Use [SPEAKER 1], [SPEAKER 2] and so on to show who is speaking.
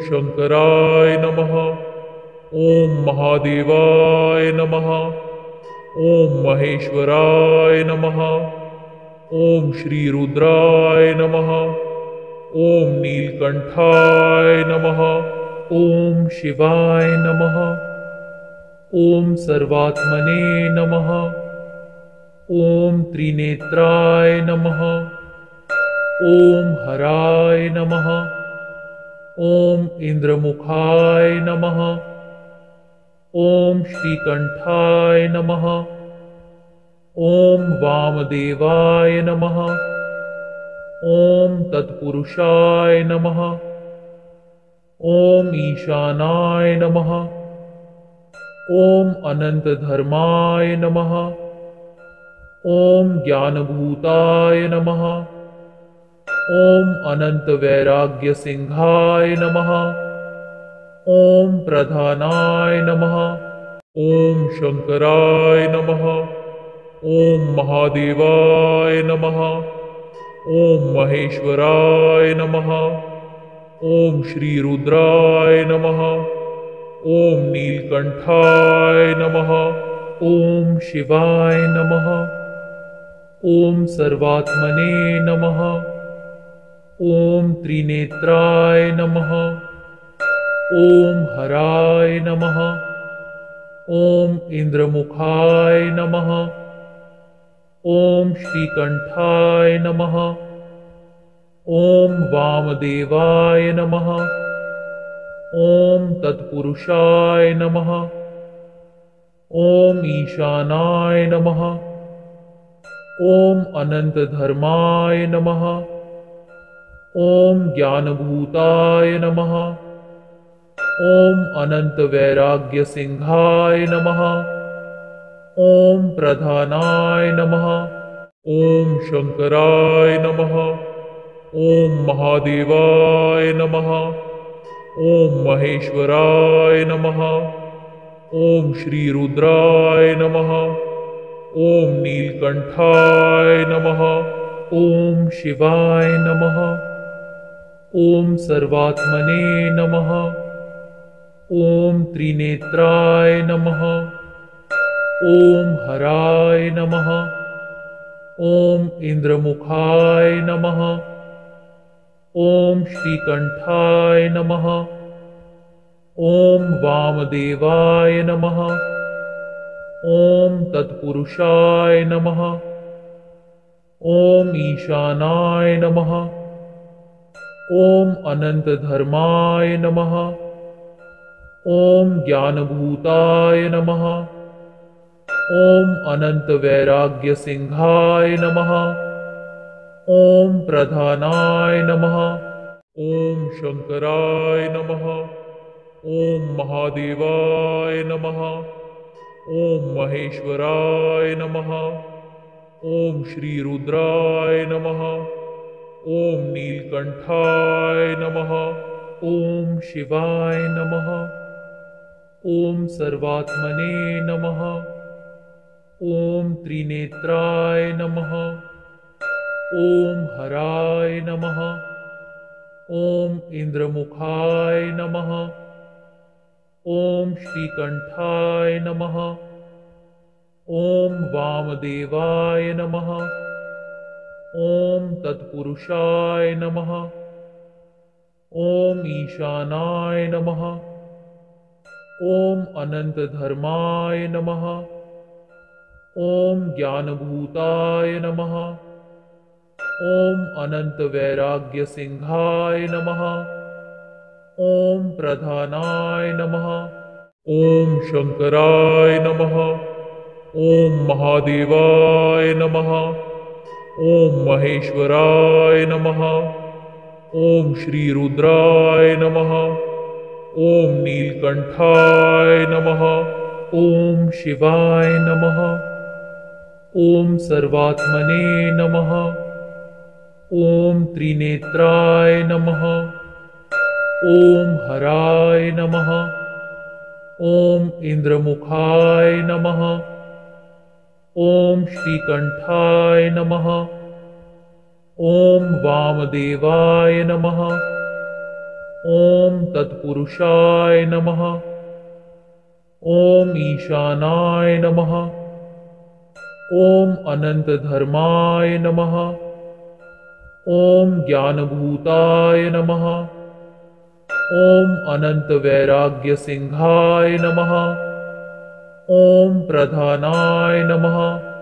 [SPEAKER 1] शंकराय नमः। ओम महादेवाय नमः। ओम महेश्वराय नमः। ओम श्री रुद्राय नमः। ओम नीलकंठाय नमः। ओम शिवाय नमः। ओम सर्वात्मने नमः। ओम त्रिनेत्राय नमः। ओम हराय नमः। ओम इंद्रमुखाय नमः। ओम श्रीकंठाय नमः। ओम वामदेवाय नमः। ओम तत्पुरुषाय नमः। ओम ईशानाय नमः। ओम अनंत धर्माय नमः। ओम ज्ञानभूताय नमः। ओम अनंत वैराग्य सिंहाय नमः। ओम प्रधानाय नमः। ओम शंकराय नमः। ओम महादेवाय नमः। ओम महेश्वराय नमः। ओम श्री रुद्राय नमः। ओम नीलकंठाय नमः। ओम शिवाय नमः। ओम सर्वात्मने नमः। ओम त्रिनेत्राय नमः। ओम हराय नमः। ओम इंद्रमुखाय नमः। ओम श्रीकंठाय नमः। ओम वामदेवाय नमः। ओम तत्पुरुषाय नमः। ओम ईशानाय नमः। ओम अनंत धर्माय नमः। ओम ज्ञानभूताय नमः। ओम अनंत वैराग्य सिंहाय नमः। ओम प्रधानाय नमः। ओम शंकराय नमः। ओम महादेवाय नमः। ओम महेश्वराय नमः। ओम श्री रुद्राय नमः। ओम नीलकंठाय नमः। ओम शिवाय नमः। ओम सर्वात्मने नमः। ओम त्रिनेत्राय नमः। ओम हराय नमः। ओम इंद्रमुखाय नमः। ओम श्रीकंठाय नमः। ओम वामदेवाय नमः। ओम तत्पुरुषाय नमः। ओम ईशानाय नमः। ओम अनंत धर्माय नमः। ओम ज्ञानभूताय नमः। ओम अनंत वैराग्य सिंहाय नमः। ओम प्रधानाय नमः। ओम शंकराय नमः। ओम महादेवाय नमः। ओम महेश्वराय नमः। ओम श्री रुद्राय नमः। ओम नीलकंठाय नमः। ओम शिवाय नमः। ओम सर्वात्मने नमः। ओम त्रिनेत्राय नमः। ओम हराय नमः। ओम इंद्रमुखाय नमः। ओम श्रीकंठाय नमः। ओम वामदेवाय नमः। ओम तत्पुरुषाय नमः। ओम ईशानाय नमः। ओम अनंत धर्माय नमः। ओम ज्ञानभूताय नमः। ओम अनंत वैराग्य सिंहाय नमः। ओम प्रधानाय नमः। ओम शंकराय नमः। ओम महादेवाय नमः। ओम महेश्वराय नमः। ओम श्री रुद्राय नमः। ओम नीलकंठाय नमः। ओम शिवाय नमः। ओम सर्वात्मने नमः। ओम त्रिनेत्राय नमः। ओम हराय नमः। ओम इंद्रमुखाय नमः। ओम श्रीकंठाय नमः। ओम वामदेवाय नमः। ॐ तत्पुरुषाय नमः। ॐ ईशानाय नमः। ॐ अनन्तधर्माय नमः। ॐ ज्ञानभूताय नमः। ॐ अनन्तवैराग्यसिंहाय नमः। ॐ प्रधानाय नमः।